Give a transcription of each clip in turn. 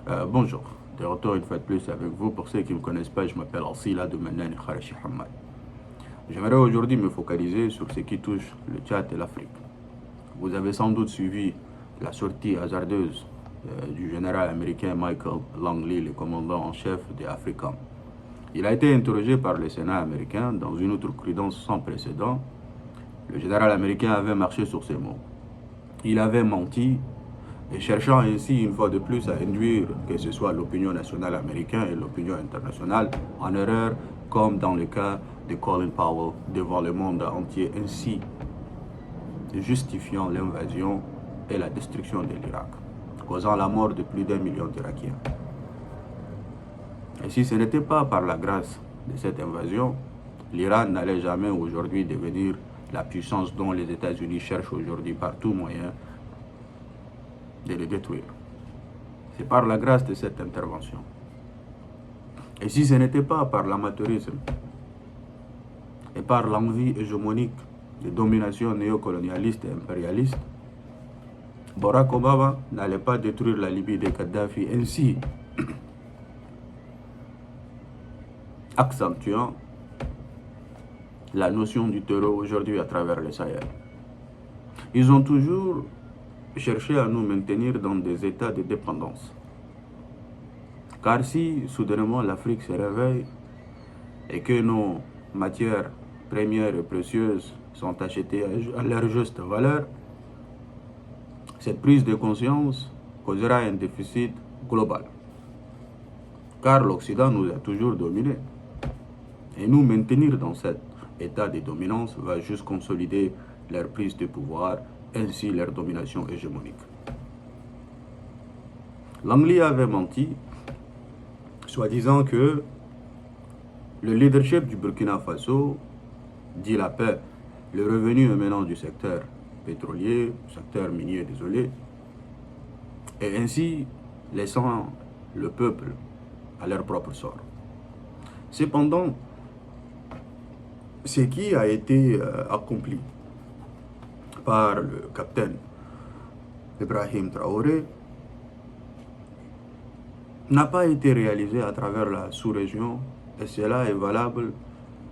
Bonjour, de retour une fois de plus avec vous. Pour ceux qui ne me connaissent pas, je m'appelle Alcila de Mennen Kharachi Hamad. J'aimerais aujourd'hui me focaliser sur ce qui touche le Tchad et l'Afrique. Vous avez sans doute suivi la sortie hasardeuse du général américain Michael Langley, le commandant en chef des Africans. Il a été interrogé par le Sénat américain dans une outrecuidance sans précédent. Le général américain avait marché sur ses mots. Il avait menti et cherchant ainsi une fois de plus à induire que ce soit l'opinion nationale américaine et l'opinion internationale en erreur, comme dans le cas de Colin Powell devant le monde entier, ainsi justifiant l'invasion et la destruction de l'Irak, causant la mort de plus d'1 million d'Irakiens. Et si ce n'était pas par la grâce de cette invasion, l'Iran n'allait jamais aujourd'hui devenir la puissance dont les États-Unis cherchent aujourd'hui par tout moyen de le détruire. C'est par la grâce de cette intervention. Et si ce n'était pas par l'amateurisme et par l'envie hégémonique de domination néocolonialiste et impérialiste, Barack Obama n'allait pas détruire la Libye de Kadhafi, ainsi accentuant la notion du terreau aujourd'hui à travers le Sahel. Ils ont toujours cherché à nous maintenir dans des états de dépendance. Car si soudainement l'Afrique se réveille et que nos matières premières et précieuses sont achetées à leur juste valeur, cette prise de conscience causera un déficit global. Car l'Occident nous a toujours dominés. Et nous maintenir dans cet état de dominance va juste consolider leur prise de pouvoir, ainsi leur domination hégémonique. Langley avait menti, soi-disant que le leadership du Burkina Faso dit la paix, le revenu émanant du secteur pétrolier, secteur minier, désolé, et ainsi laissant le peuple à leur propre sort. Cependant, ce qui a été accompli par le capitaine Ibrahim Traoré n'a pas été réalisé à travers la sous-région, et cela est valable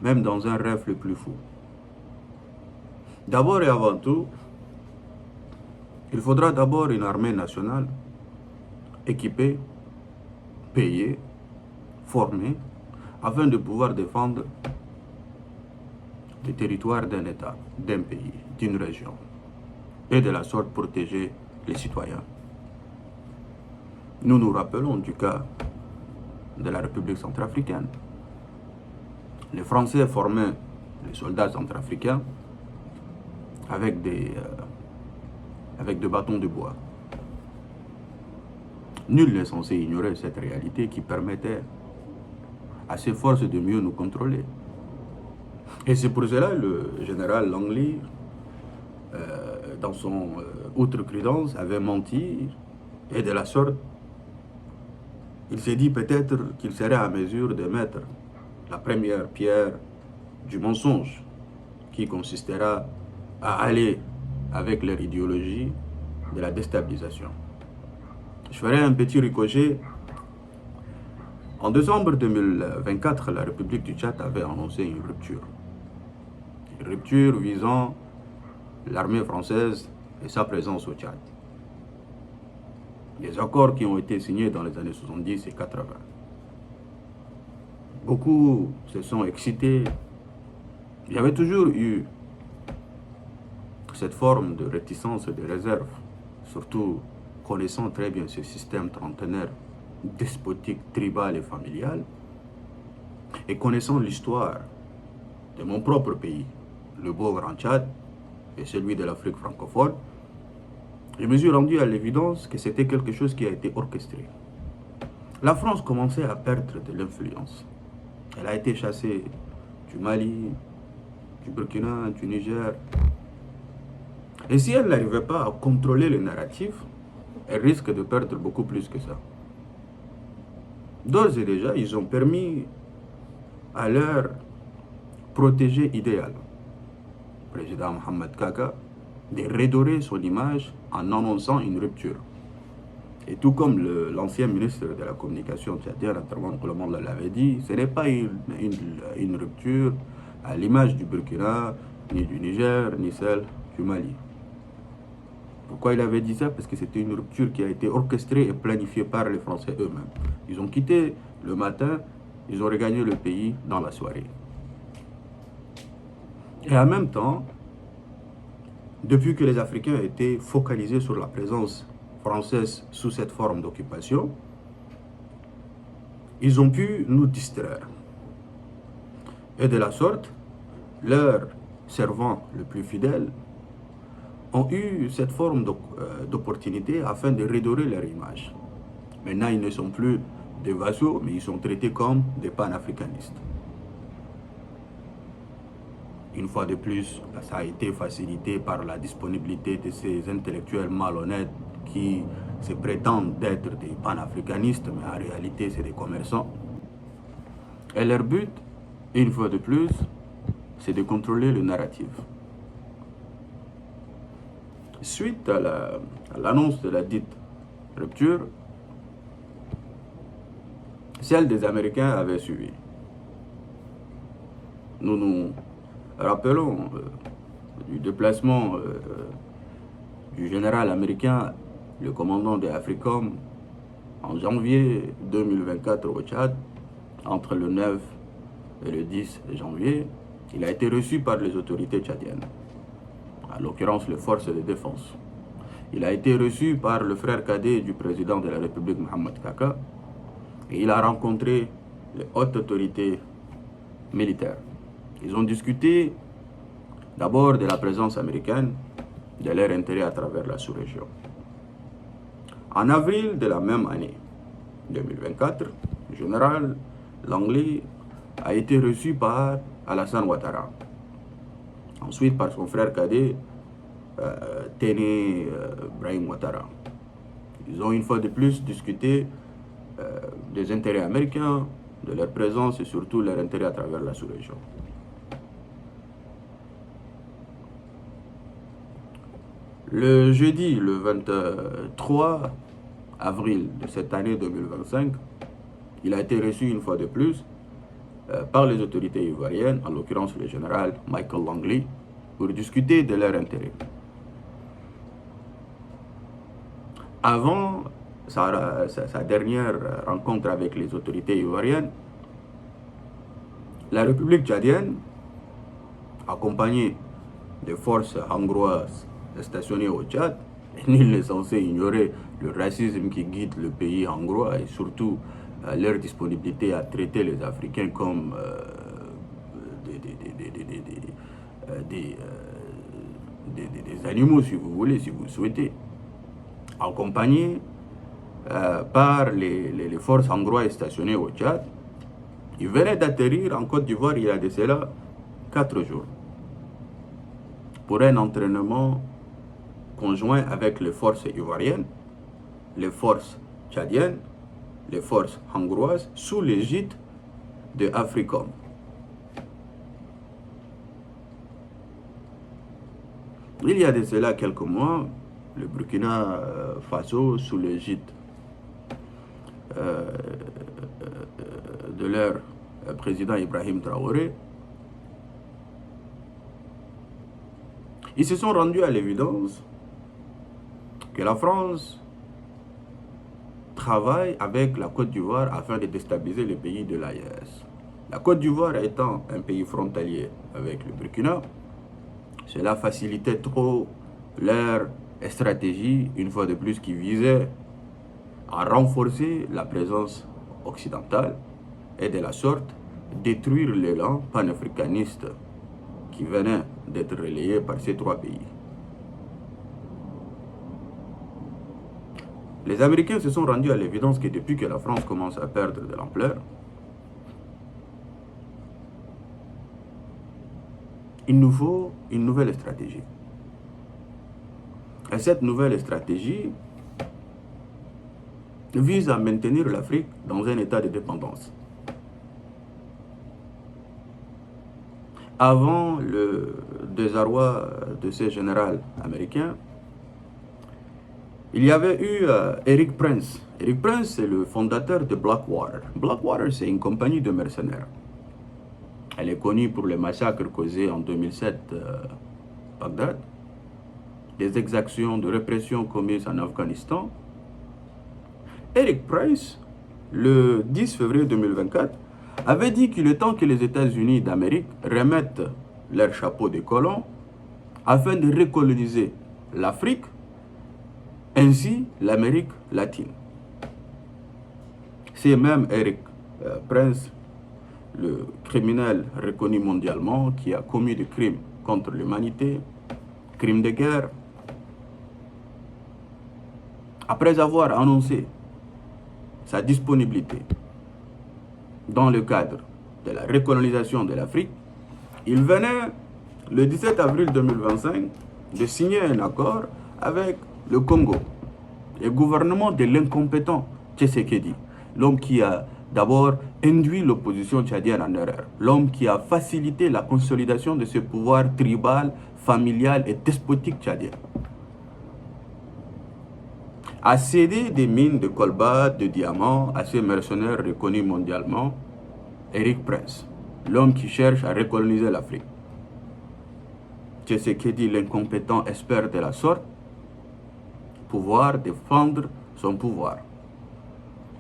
même dans un rêve le plus fou. D'abord et avant tout, il faudra d'abord une armée nationale équipée, payée, formée, afin de pouvoir défendre le territoire d'un État, d'un pays, d'une région, et de la sorte protéger les citoyens. Nous nous rappelons du cas de la République centrafricaine. Les Français formaient les soldats centrafricains avec des bâtons de bois. Nul n'est censé ignorer cette réalité qui permettait à ces forces de mieux nous contrôler. Et c'est pour cela le général Langley, dans son outrecuidance, avait menti, et de la sorte, il s'est dit peut-être qu'il serait à mesure de mettre la première pierre du mensonge, qui consistera à aller avec leur idéologie de la déstabilisation. Je ferai un petit ricochet. En décembre 2024, la République du Tchad avait annoncé une rupture. Une rupture visant l'armée française et sa présence au Tchad. Des accords qui ont été signés dans les années 70 et 80. Beaucoup se sont excités. Il y avait toujours eu cette forme de réticence et de réserve, surtout connaissant très bien ce système trentenaire despotique, tribal et familial, et connaissant l'histoire de mon propre pays, le beau Grand Tchad, et celui de l'Afrique francophone, je me suis rendu à l'évidence que c'était quelque chose qui a été orchestré. La France commençait à perdre de l'influence. Elle a été chassée du Mali, du Burkina, du Niger. Et si elle n'arrivait pas à contrôler le narratif, elle risque de perdre beaucoup plus que ça. D'ores et déjà, ils ont permis à leur protégé idéal, le président Mohamed Kaka, de redorer son image en annonçant une rupture. Et tout comme l'ancien ministre de la communication tchadien, notamment tout le monde l'avait dit, ce n'est pas une rupture à l'image du Burkina, ni du Niger, ni celle du Mali. Pourquoi il avait dit ça? Parce que c'était une rupture qui a été orchestrée et planifiée par les Français eux-mêmes. Ils ont quitté le matin, ils ont regagné le pays dans la soirée. Et en même temps, depuis que les Africains étaient focalisés sur la présence française sous cette forme d'occupation, ils ont pu nous distraire. Et de la sorte, leurs servants les plus fidèles ont eu cette forme d'opportunité afin de redorer leur image. Maintenant, ils ne sont plus des vassaux, mais ils sont traités comme des panafricanistes. Une fois de plus, ça a été facilité par la disponibilité de ces intellectuels malhonnêtes qui se prétendent d'être des panafricanistes, mais en réalité, c'est des commerçants. Et leur but, une fois de plus, c'est de contrôler le narratif. Suite à l'annonce de la dite rupture, celle des Américains avait suivi. Nous nous rappelons du déplacement du général américain, le commandant de AFRICOM, en janvier 2024 au Tchad, entre le 9 et le 10 janvier. Il a été reçu par les autorités tchadiennes, en l'occurrence les forces de défense. Il a été reçu par le frère cadet du président de la République, Mohamed Kaka, et il a rencontré les hautes autorités militaires. Ils ont discuté d'abord de la présence américaine, de leur intérêt à travers la sous-région. En avril de la même année, 2024, le général Langley a été reçu par Alassane Ouattara, ensuite par son frère cadet, Téné Brahim Ouattara. Ils ont une fois de plus discuté des intérêts américains, de leur présence et surtout leur intérêt à travers la sous-région. Le jeudi, le 23 avril de cette année 2025, il a été reçu une fois de plus par les autorités ivoiriennes, en l'occurrence le général Michael Langley, pour discuter de leurs intérêts. Avant sa dernière rencontre avec les autorités ivoiriennes, la République tchadienne, accompagnée des forces hongroises stationnées au Tchad, nul n'est censé ignorer le racisme qui guide le pays hongrois et surtout leur disponibilité à traiter les Africains comme des animaux, si vous voulez, si vous le souhaitez, accompagnés par les forces hongroises stationnées au Tchad. Ils venaient d'atterrir en Côte d'Ivoire il y a de cela 4 jours pour un entraînement conjoint avec les forces ivoiriennes, les forces tchadiennes, les forces hongroises, sous l'égide de AFRICOM. Il y a de cela quelques mois, le Burkina Faso, sous l'égide de leur président Ibrahim Traoré, ils se sont rendus à l'évidence que la France travaille avec la Côte d'Ivoire afin de déstabiliser les pays de l'AES. La Côte d'Ivoire étant un pays frontalier avec le Burkina, cela facilitait trop leur stratégie, une fois de plus, qui visait à renforcer la présence occidentale et de la sorte détruire l'élan panafricaniste qui venait d'être relayé par ces 3 pays. Les Américains se sont rendus à l'évidence que depuis que la France commence à perdre de l'ampleur, il nous faut une nouvelle stratégie. Et cette nouvelle stratégie vise à maintenir l'Afrique dans un état de dépendance. Avant le désarroi de ces généraux américains, Il y avait eu Eric Prince. Eric Prince, c'est le fondateur de Blackwater. Blackwater, c'est une compagnie de mercenaires. Elle est connue pour les massacres causés en 2007 à Bagdad, des exactions de répression commises en Afghanistan. Eric Prince, le 10 février 2024, avait dit qu'il est temps que les États-Unis d'Amérique remettent leur chapeau de colon afin de recoloniser l'Afrique ainsi l'Amérique latine. C'est même Eric Prince, le criminel reconnu mondialement qui a commis des crimes contre l'humanité, crimes de guerre. Après avoir annoncé sa disponibilité dans le cadre de la recolonisation de l'Afrique, il venait le 17 avril 2025 de signer un accord avec le Congo, le gouvernement de l'incompétent Tshisekedi, l'homme qui a d'abord induit l'opposition tchadienne en erreur, l'homme qui a facilité la consolidation de ce pouvoir tribal, familial et despotique tchadien, a cédé des mines de colbas, de diamants à ces mercenaires reconnus mondialement, Eric Prince, l'homme qui cherche à recoloniser l'Afrique. Tshisekedi, l'incompétent, espère de la sorte pouvoir défendre son pouvoir,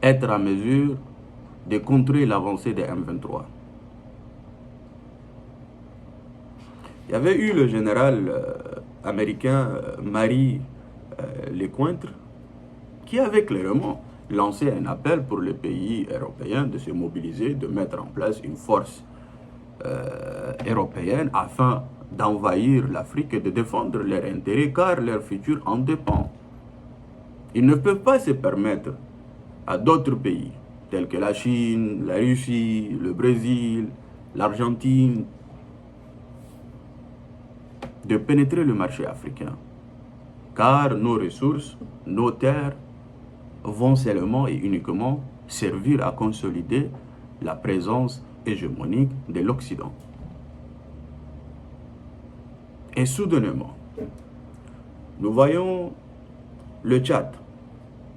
être en mesure de contrer l'avancée des M23. Il y avait eu le général américain Marie Lecointre qui avait clairement lancé un appel pour les pays européens de se mobiliser, de mettre en place une force européenne afin d'envahir l'Afrique et de défendre leurs intérêts car leur futur en dépend. Ils ne peuvent pas se permettre à d'autres pays tels que la Chine, la Russie, le Brésil, l'Argentine de pénétrer le marché africain car nos ressources, nos terres vont seulement et uniquement servir à consolider la présence hégémonique de l'Occident. Et soudainement, nous voyons le Tchad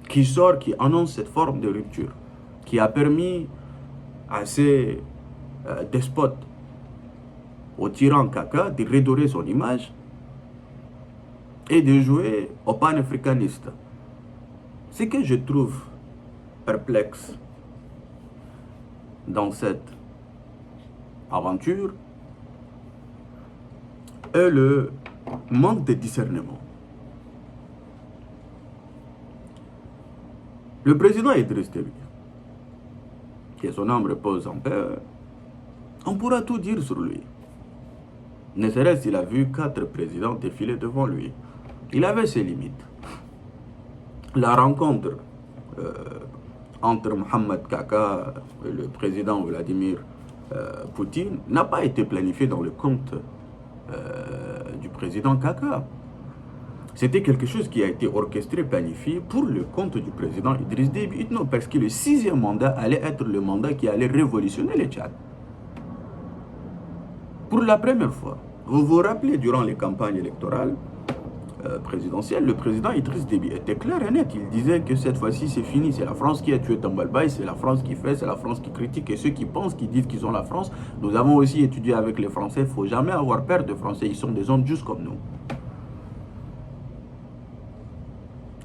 qui sort, qui annonce cette forme de rupture, qui a permis à ces despotes, au tyran Kaka, de redorer son image et de jouer au panafricaniste. Ce que je trouve perplexe dans cette aventure est le manque de discernement. Le président Idriss Déby, que son âme repose en paix, on pourra tout dire sur lui. Ne serait-ce qu'il a vu 4 présidents défiler devant lui. Il avait ses limites. La rencontre entre Mohamed Kaka et le président Vladimir Poutine n'a pas été planifiée dans le compte du président Kaka. C'était quelque chose qui a été orchestré, planifié pour le compte du président Idriss Déby. Non, parce que le 6e mandat allait être le mandat qui allait révolutionner le Tchad. Pour la première fois, vous vous rappelez, durant les campagnes électorales présidentielles, le président Idriss Déby était clair et net. Il disait que cette fois-ci, c'est fini. C'est la France qui a tué Tambalbaye, c'est la France qui fait, c'est la France qui critique. Et ceux qui pensent, qui disent qu'ils ont la France, nous avons aussi étudié avec les Français. Il ne faut jamais avoir peur de Français. Ils sont des hommes juste comme nous.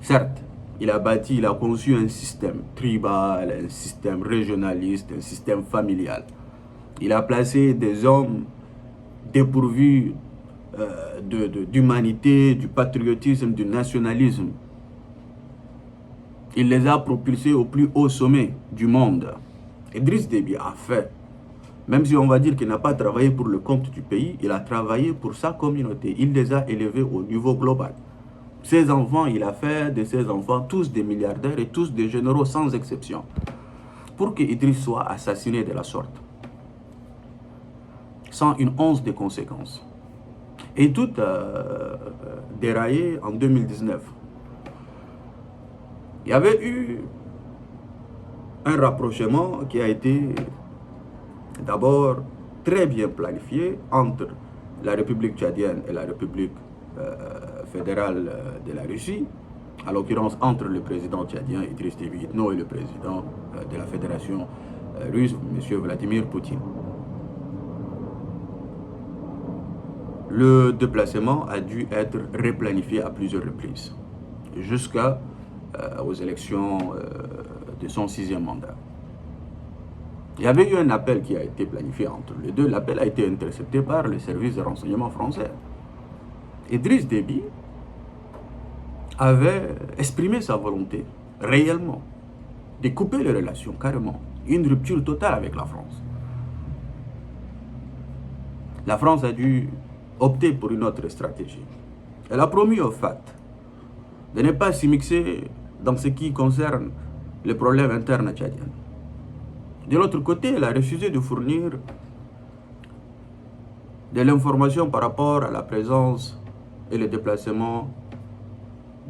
Certes, il a conçu un système tribal, un système régionaliste, un système familial. Il a placé des hommes dépourvus d'humanité, du patriotisme, du nationalisme. Il les a propulsés au plus haut sommet du monde. Idriss Déby a fait, même si on va dire qu'il n'a pas travaillé pour le compte du pays, il a travaillé pour sa communauté. Il les a élevés au niveau global. Ses enfants, il a fait de ses enfants tous des milliardaires et tous des généraux sans exception. Pour que Idriss soit assassiné de la sorte. Sans une once de conséquences. Et tout a déraillé en 2019. Il y avait eu un rapprochement qui a été d'abord très bien planifié entre la République tchadienne et la République fédérale de la Russie, à l'occurrence entre le président tchadien Idriss Déby Itno et le président de la Fédération russe, M. Vladimir Poutine. Le déplacement a dû être replanifié à plusieurs reprises, jusqu'aux élections de son 6e mandat. Il y avait eu un appel qui a été planifié entre les deux. L'appel a été intercepté par le service de renseignement français. Idriss Déby avait exprimé sa volonté, réellement, de couper les relations, carrément. Une rupture totale avec la France. La France a dû opter pour une autre stratégie. Elle a promis au FAT de ne pas s'y mixer dans ce qui concerne les problèmes internes tchadiens. De l'autre côté, elle a refusé de fournir de l'information par rapport à la présence et le déplacement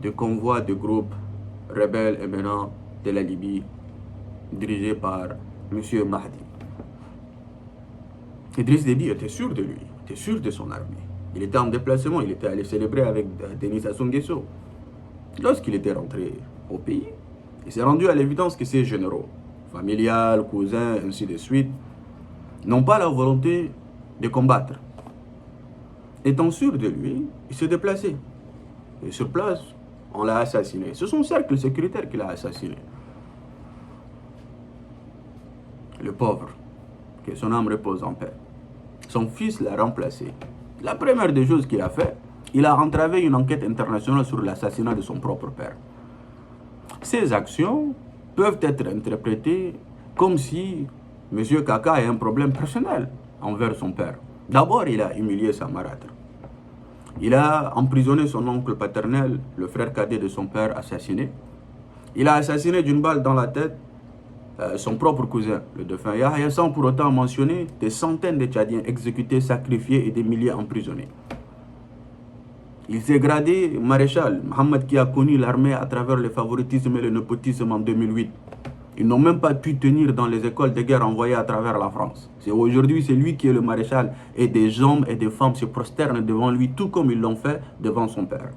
de convois de groupes rebelles émanant de la Libye, dirigés par M. Mahdi. Idriss Déby était sûr de lui, était sûr de son armée. Il était en déplacement, il était allé célébrer avec Denis Sassou Nguesso. Lorsqu'il était rentré au pays, il s'est rendu à l'évidence que ces généraux, familiales, cousins, ainsi de suite, n'ont pas la volonté de combattre. Étant sûr de lui, il s'est déplacé. Et sur place, on l'a assassiné. C'est son cercle sécuritaire qui l'a assassiné. Le pauvre, que son âme repose en paix. Son fils l'a remplacé. La première des choses qu'il a fait, il a entravé une enquête internationale sur l'assassinat de son propre père. Ces actions peuvent être interprétées comme si M. Kaka ait un problème personnel envers son père. D'abord, il a humilié sa marâtre. Il a emprisonné son oncle paternel, le frère cadet de son père assassiné. Il a assassiné d'une balle dans la tête son propre cousin, le défunt Yahya, sans pour autant mentionner des centaines de Tchadiens exécutés, sacrifiés et des milliers emprisonnés. Il s'est gradé maréchal, Mohamed qui a connu l'armée à travers le favoritisme et le népotisme en 2008. Ils n'ont même pas pu tenir dans les écoles de guerre envoyées à travers la France. Aujourd'hui, c'est lui qui est le maréchal et des hommes et des femmes se prosternent devant lui, tout comme ils l'ont fait devant son père.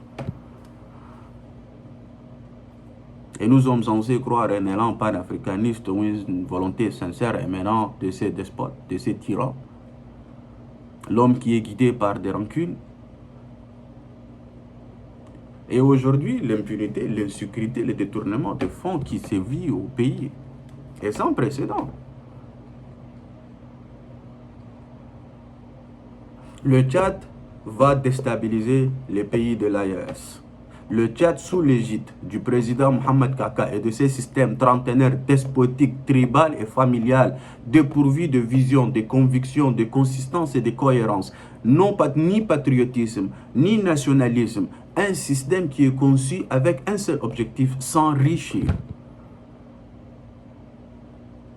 Et nous sommes censés croire un élan panafricaniste ou une volonté sincère émanant de ces despotes, de ces tyrans. L'homme qui est guidé par des rancunes. Et aujourd'hui, l'impunité, l'insécurité, le détournement de fonds qui sévit au pays est sans précédent. Le Tchad va déstabiliser les pays de l'AES. Le Tchad, sous l'égide du président Mohamed Kaka et de ses systèmes trentenaires despotiques, tribal et familial, dépourvus de vision, de conviction, de consistance et de cohérence, non pas ni patriotisme, ni nationalisme, un système qui est conçu avec un seul objectif, s'enrichir.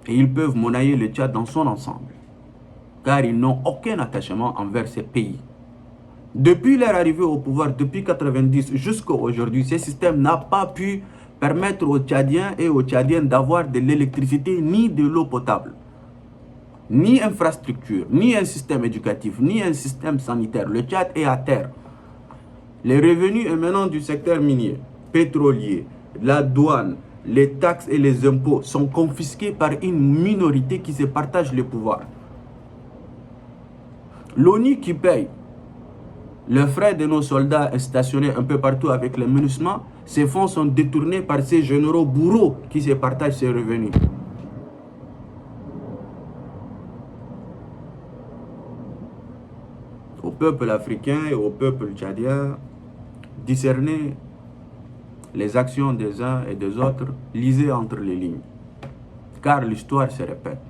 Et ils peuvent monnayer le Tchad dans son ensemble, car ils n'ont aucun attachement envers ces pays. Depuis leur arrivée au pouvoir, depuis 1990 jusqu'à aujourd'hui, ce système n'a pas pu permettre aux Tchadiens et aux Tchadiennes d'avoir de l'électricité ni de l'eau potable, ni infrastructure, ni un système éducatif, ni un système sanitaire. Le Tchad est à terre. Les revenus émanant du secteur minier, pétrolier, la douane, les taxes et les impôts sont confisqués par une minorité qui se partage le pouvoir. L'ONU qui paye les frais de nos soldats stationnés un peu partout avec les MINUSMA, ces fonds sont détournés par ces généraux bourreaux qui se partagent ces revenus. Au peuple africain et au peuple tchadien, discerner les actions des uns et des autres, lisez entre les lignes, car l'histoire se répète.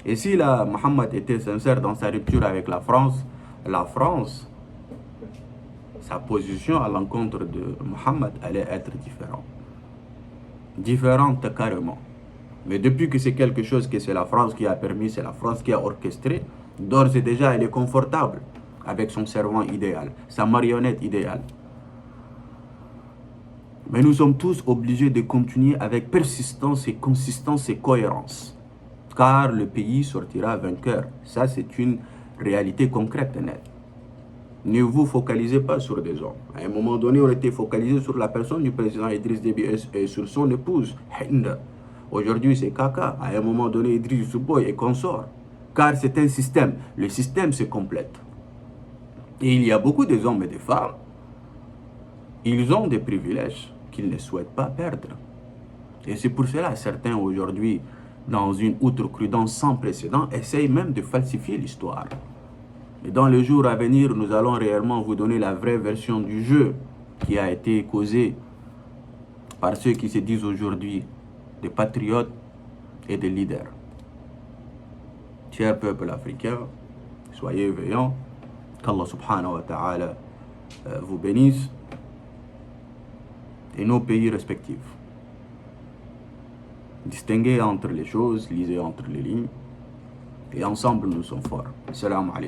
Et si Mohamed était sincère dans sa rupture avec la France, sa position à l'encontre de Mohamed allait être différente. Différente carrément. Mais depuis que c'est quelque chose que c'est la France qui a permis, c'est la France qui a orchestré, d'ores et déjà elle est confortable avec son servant idéal, sa marionnette idéale. Mais nous sommes tous obligés de continuer avec persistance et consistance et cohérence. Car le pays sortira vainqueur. Ça, c'est une réalité concrète et nette. Ne vous focalisez pas sur des hommes. À un moment donné, on était focalisé sur la personne du président Idriss Déby et sur son épouse, Hinda. Aujourd'hui, c'est Kaka. À un moment donné, Idriss Souboy et consort. Car c'est un système. Le système se complète. Et il y a beaucoup de hommes et de femmes. Ils ont des privilèges qu'ils ne souhaitent pas perdre. Et c'est pour cela que certains aujourd'hui, dans une outrecuidance sans précédent, essayent même de falsifier l'histoire. Et dans les jours à venir, nous allons réellement vous donner la vraie version du jeu qui a été causé par ceux qui se disent aujourd'hui des patriotes et des leaders. Chers peuples africains, soyez veillants, qu'Allah subhanahu wa ta'ala vous bénisse et nos pays respectifs. Distinguez entre les choses, lisez entre les lignes, et ensemble nous sommes forts. Salam alaikum.